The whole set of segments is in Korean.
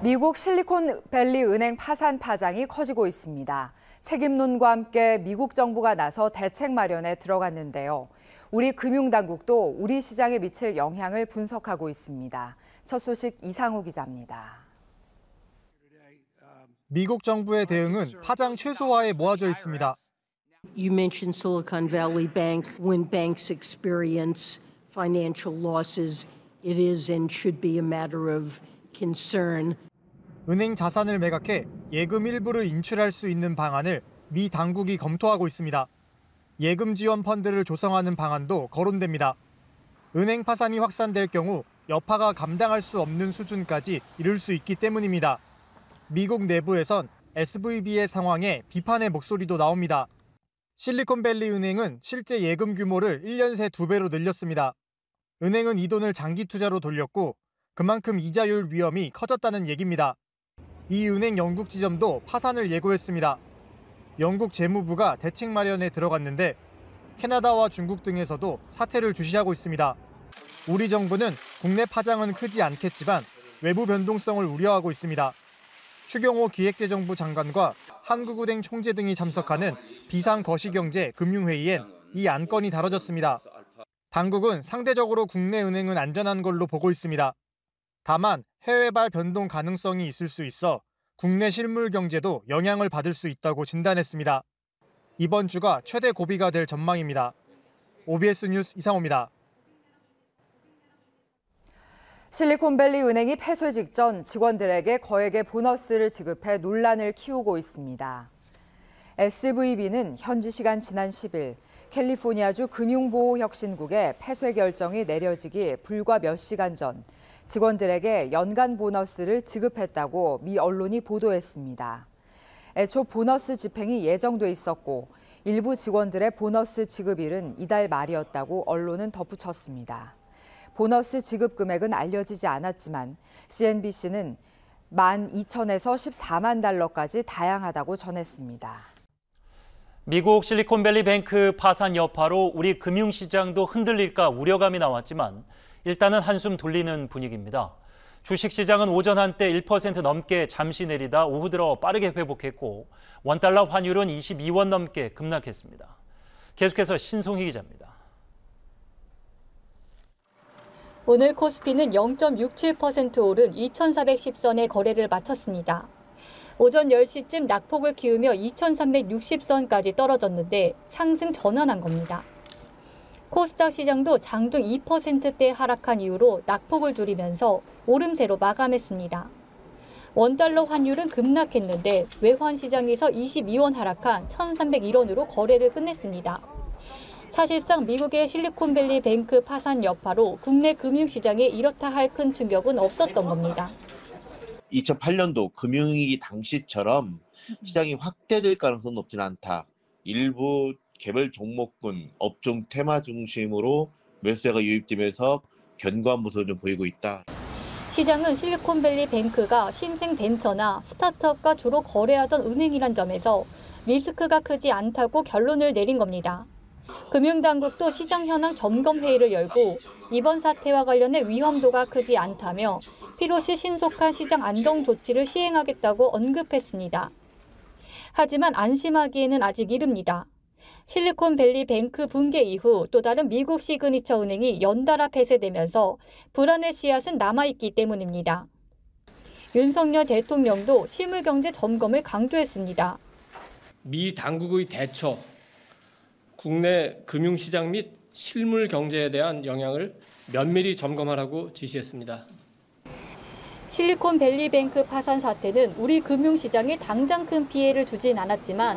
미국 실리콘밸리 은행 파산 파장이 커지고 있습니다. 책임론과 함께 미국 정부가 나서 대책 마련에 들어갔는데요. 우리 금융당국도 우리 시장에 미칠 영향을 분석하고 있습니다. 첫 소식 이상우 기자입니다. 미국 정부의 대응은 파장 최소화에 모아져 있습니다. You mentioned Silicon Valley Bank. When banks experience financial losses, it is and should be a matter of concern. 은행 자산을 매각해 예금 일부를 인출할 수 있는 방안을 미 당국이 검토하고 있습니다. 예금 지원 펀드를 조성하는 방안도 거론됩니다. 은행 파산이 확산될 경우 여파가 감당할 수 없는 수준까지 이를 수 있기 때문입니다. 미국 내부에선 SVB의 상황에 비판의 목소리도 나옵니다. 실리콘밸리 은행은 실제 예금 규모를 1년 새 2배로 늘렸습니다. 은행은 이 돈을 장기 투자로 돌렸고 그만큼 이자율 위험이 커졌다는 얘기입니다. 이 은행 영국 지점도 파산을 예고했습니다. 영국 재무부가 대책 마련에 들어갔는데 캐나다와 중국 등에서도 사태를 주시하고 있습니다. 우리 정부는 국내 파장은 크지 않겠지만 외부 변동성을 우려하고 있습니다. 추경호 기획재정부 장관과 한국은행 총재 등이 참석하는 비상거시경제 금융회의엔 이 안건이 다뤄졌습니다. 당국은 상대적으로 국내 은행은 안전한 걸로 보고 있습니다. 다만 해외발 변동 가능성이 있을 수 있어 국내 실물 경제도 영향을 받을 수 있다고 진단했습니다. 이번 주가 최대 고비가 될 전망입니다. OBS 뉴스 이상호입니다. 실리콘밸리 은행이 폐쇄 직전 직원들에게 거액의 보너스를 지급해 논란을 키우고 있습니다. SVB는 현지 시간 지난 10일 캘리포니아주 금융보호혁신국의 폐쇄 결정이 내려지기 불과 몇 시간 전 직원들에게 연간 보너스를 지급했다고 미 언론이 보도했습니다. 애초 보너스 집행이 예정돼 있었고 일부 직원들의 보너스 지급일은 이달 말이었다고 언론은 덧붙였습니다. 보너스 지급 금액은 알려지지 않았지만 CNBC는 12,000에서 14만 달러까지 다양하다고 전했습니다. 미국 실리콘밸리 뱅크 파산 여파로 우리 금융시장도 흔들릴까 우려감이 나왔지만 일단은 한숨 돌리는 분위기입니다. 주식시장은 오전 한때 1% 넘게 잠시 내리다 오후 들어 빠르게 회복했고 원달러 환율은 22원 넘게 급락했습니다. 계속해서 신송희 기자입니다. 오늘 코스피는 0.67% 오른 2,410선의 거래를 마쳤습니다. 오전 10시쯤 낙폭을 키우며 2,360선까지 떨어졌는데 상승 전환한 겁니다. 코스닥 시장도 장중 2%대 하락한 이후로 낙폭을 줄이면서 오름세로 마감했습니다. 원달러 환율은 급락했는데 외환 시장에서 22원 하락한 1,301원으로 거래를 끝냈습니다. 사실상 미국의 실리콘밸리 뱅크 파산 여파로 국내 금융시장에 이렇다 할 큰 충격은 없었던 겁니다. 2008년도 금융위기 당시처럼 시장이 확대될 가능성은 높진 않다. 일부 개별 종목군, 업종 테마 중심으로 매수세가 유입되면서 견고한 모습을 좀 보이고 있다. 시장은 실리콘밸리 뱅크가 신생 벤처나 스타트업과 주로 거래하던 은행이란 점에서 리스크가 크지 않다고 결론을 내린 겁니다. 금융당국도 시장 현황 점검 회의를 열고 이번 사태와 관련해 위험도가 크지 않다며 필요시 신속한 시장 안정 조치를 시행하겠다고 언급했습니다. 하지만 안심하기에는 아직 이릅니다. 실리콘밸리 뱅크 붕괴 이후 또 다른 미국 시그니처 은행이 연달아 폐쇄되면서 불안의 씨앗은 남아있기 때문입니다. 윤석열 대통령도 실물경제 점검을 강조했습니다. 미 당국의 대처, 국내 금융시장 및 실물 경제에 대한 영향을 면밀히 점검하라고 지시했습니다. 실리콘밸리 뱅크 파산 사태는 우리 금융시장에 당장 큰 피해를 주진 않았지만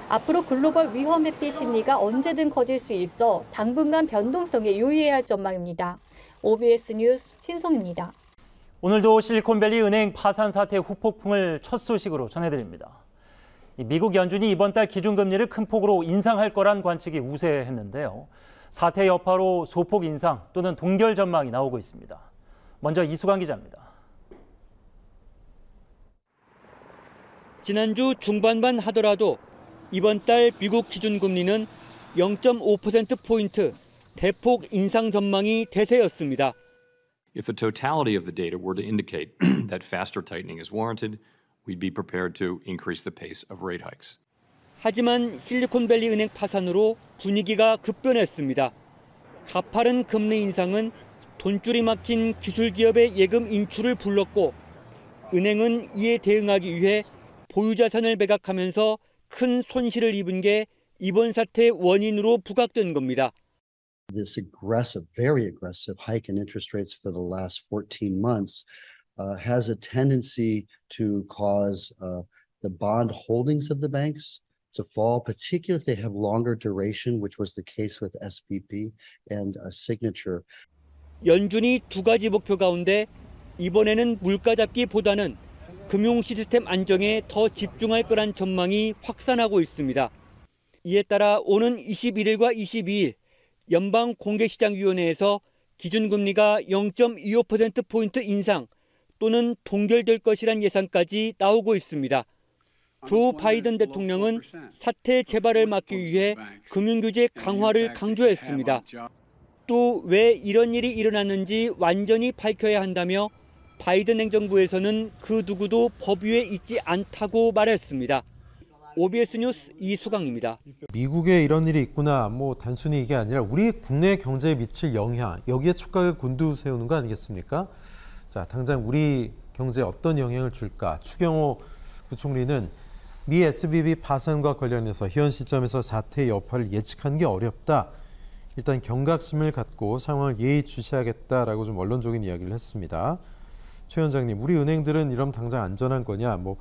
앞으로 글로벌 위험 회피 심리가 언제든 커질 수 있어 당분간 변동성에 유의해야 할 전망입니다. OBS 뉴스 신송입니다. 오늘도 실리콘밸리 은행 파산 사태 후폭풍을 첫 소식으로 전해드립니다. 미국 연준이 이번 달 기준금리를 큰 폭으로 인상할 거란 관측이 우세했는데요. 사태 여파로 소폭 인상 또는 동결 전망이 나오고 있습니다. 먼저 이수광 기자입니다. 지난주 중반만 하더라도 이번 달 미국 기준금리는 0.5%포인트 대폭 인상 전망이 대세였습니다. If the totality of the data were to indicate that faster tightening is warranted, we'd be prepared to increase the pace of rate hikes. 하지만 실리콘밸리 은행 파산으로 분위기가 급변했습니다. 가파른 금리 인상은 돈줄이 막힌 기술 기업의 예금 인출을 불렀고 은행은 이에 대응하기 위해 보유 자산을 매각하면서 큰 손실을 입은 게 이번 사태의 원인으로 부각된 겁니다. This aggressive, very aggressive hike in interest rates for the last 14 months has a tendency to cause the bond holdings of the banks to fall, particularly if they have longer duration, which was the case with SVB and Signature. 연준이 두 가지 목표 가운데 이번에는 물가 잡기보다는 금융 시스템 안정에 더 집중할 거란 전망이 확산하고 있습니다. 이에 따라 오는 21일과 22일 연방공개시장위원회에서 기준금리가 0.25%포인트 인상 또는 동결될 것이란 예상까지 나오고 있습니다. 조 바이든 대통령은 사태 재발을 막기 위해 금융규제 강화를 강조했습니다. 또 왜 이런 일이 일어났는지 완전히 밝혀야 한다며 바이든 행정부에서는 그 누구도 법 위에 있지 않다고 말했습니다. OBS 뉴스 이수강입니다. 미국에 이런 일이 있구나, 뭐 단순히 이게 아니라 우리 국내 경제에 미칠 영향, 여기에 촉각을 곤두세우는 거 아니겠습니까? 자, 당장 우리 경제에 어떤 영향을 줄까? 추경호 부총리는 미 SVB 파산과 관련해서 현 시점에서 사태의 여파를 예측하는 게 어렵다. 일단 경각심을 갖고 상황을 예의주시하겠다라고 좀 원론적인 이야기를 했습니다. 최 원장님, 우리 은행들은 이러면 당장 안전한 거냐? 뭐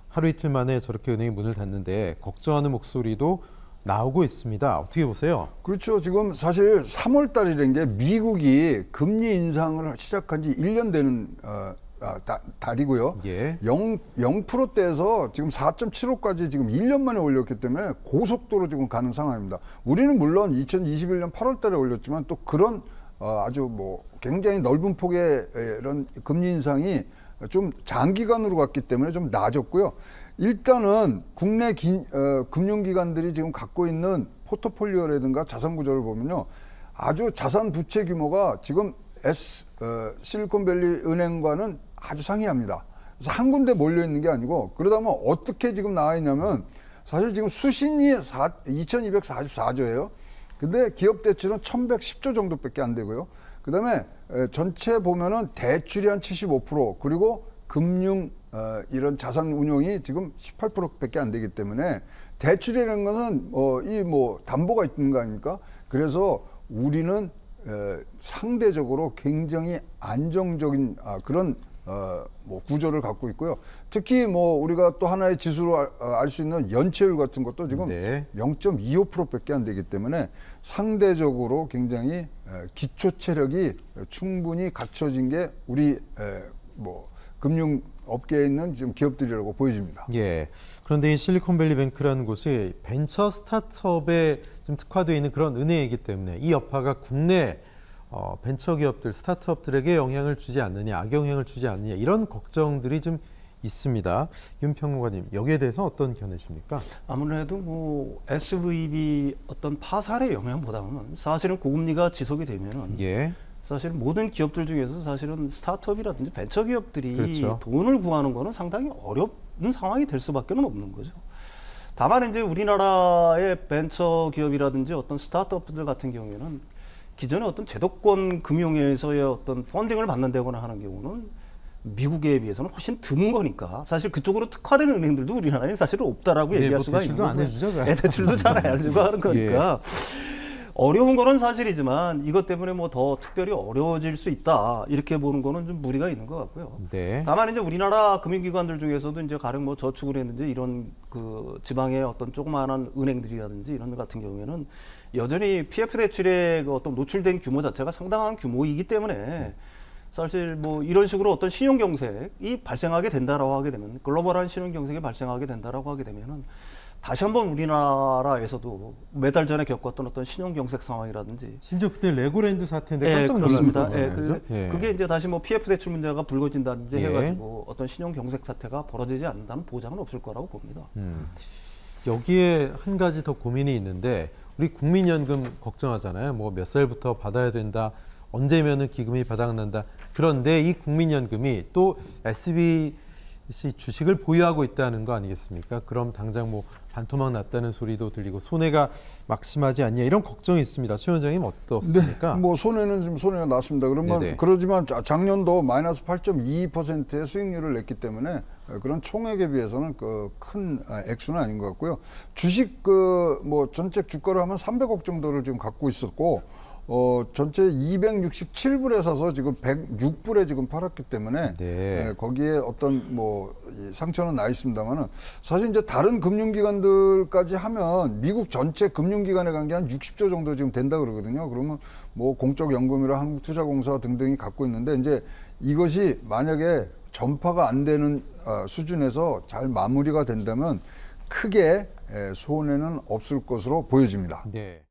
하루 이틀 만에 저렇게 은행이 문을 닫는데 걱정하는 목소리도 나오고 있습니다. 어떻게 보세요? 그렇죠. 지금 사실 3월 달이라는 게 미국이 금리 인상을 시작한 지 1년 되는 달이고요. 예. 0%대에서 지금 4.75까지 지금 1년 만에 올렸기 때문에 고속도로 지금 가는 상황입니다. 우리는 물론 2021년 8월 달에 올렸지만 또 그런 아주 뭐 굉장히 넓은 폭의 이런 금리 인상이 좀 장기간으로 갔기 때문에 좀 나아졌고요. 일단은 국내 금융기관들이 지금 갖고 있는 포트폴리오라든가 자산 구조를 보면요. 아주 자산 부채 규모가 지금 실리콘밸리 은행과는 아주 상이합니다. 그래서 한 군데 몰려 있는 게 아니고 그러다 보면 어떻게 지금 나와 있냐면 사실 지금 수신이 2244조예요. 근데 기업 대출은 1110조 정도밖에 안 되고요. 그다음에 전체 보면은 대출이 한 75% 그리고 금융 이런 자산 운용이 지금 18%밖에 안 되기 때문에 대출이라는 것은 이 뭐 담보가 있는 거 아닙니까? 그래서 우리는 상대적으로 굉장히 안정적인 그런 뭐 구조를 갖고 있고요. 특히 뭐 우리가 또 하나의 지수로 알 수 있는 연체율 같은 것도 지금 0.25%밖에 안 되기 때문에 상대적으로 굉장히 기초 체력이 충분히 갖춰진 게 우리 뭐 금융 업계에 있는 지금 기업들이라고 보여집니다. 예. 그런데 이 실리콘밸리뱅크라는 곳이 벤처 스타트업에 좀 특화되어 있는 그런 은행이기 때문에 이 여파가 국내 벤처 기업들, 스타트업들에게 영향을 주지 않느냐, 악영향을 주지 않느냐 이런 걱정들이 좀 있습니다. 윤 평론가님, 여기에 대해서 어떤 견해십니까? 아무래도 뭐 SVB 어떤 파산의 영향보다는 사실은 고금리가 지속이 되면은 사실 모든 기업들 중에서 사실은 스타트업이라든지 벤처 기업들이 돈을 구하는 거는 상당히 어려운 상황이 될 수밖에 없는 거죠. 다만 이제 우리나라의 벤처 기업이라든지 어떤 스타트업들 같은 경우에는 기존에 어떤 제도권 금융에서의 어떤 펀딩을 받는다거나 하는 경우는 미국에 비해서는 훨씬 드문 거니까 사실 그쪽으로 특화된 은행들도 우리나라에 사실은 없다라고 얘기할 수가 있는 거고요. 대출도 안 해주죠. 대출도 잘 안 해주고 하는 거니까. 어려운 거는 사실이지만 이것 때문에 뭐 더 특별히 어려워질 수 있다 이렇게 보는 거는 좀 무리가 있는 것 같고요. 다만 이제 우리나라 금융기관들 중에서도 이제 가령 뭐 저축은행이라든지 이런 그 지방의 어떤 조그마한 은행들이라든지 이런 것 같은 경우에는 여전히 PF 대출에 그 어떤 노출된 규모 자체가 상당한 규모이기 때문에 사실 뭐 이런 식으로 어떤 신용 경색이 발생하게 된다라고 하게 되면 글로벌한 신용 경색이 발생하게 된다라고 하게 되면은 다시 한번 우리나라에서도 몇 달 전에 겪었던 어떤 신용 경색 상황이라든지 심지어 그때 레고랜드 사태인데 깜짝 놀랐습니다. 그게 이제 다시 뭐 PF 대출 문제가 불거진다든지 해가지고 어떤 신용 경색 사태가 벌어지지 않는다는 보장은 없을 거라고 봅니다. 여기에 한 가지 더 고민이 있는데 우리 국민연금 걱정하잖아요. 뭐 몇 살부터 받아야 된다. 언제면은 기금이 바닥난다. 그런데 이 국민연금이 또 SBC 주식을 보유하고 있다는 거 아니겠습니까? 그럼 당장 뭐 반토막 났다는 소리도 들리고 손해가 막심하지 않냐 이런 걱정이 있습니다. 최 원장님 어떻습니까? 네, 뭐 손해는 지금 손해가 났습니다. 그러면 네네. 그러지만 작년도 마이너스 8.22%의 수익률을 냈기 때문에 그런 총액에 비해서는 큰 액수는 아닌 것 같고요. 주식 뭐 전체 주가로 하면 300억 정도를 지금 갖고 있었고 전체 267불에 사서 지금 106불에 지금 팔았기 때문에 네. 거기에 어떤 뭐 상처는 나 있습니다만은 사실 이제 다른 금융기관들까지 하면 미국 전체 금융기관에 간 게 한 60조 정도 지금 된다 그러거든요. 그러면 뭐 공적연금이라 한국투자공사 등등이 갖고 있는데 이제 이것이 만약에 전파가 안 되는 수준에서 잘 마무리가 된다면 크게 손해는 없을 것으로 보여집니다. 네.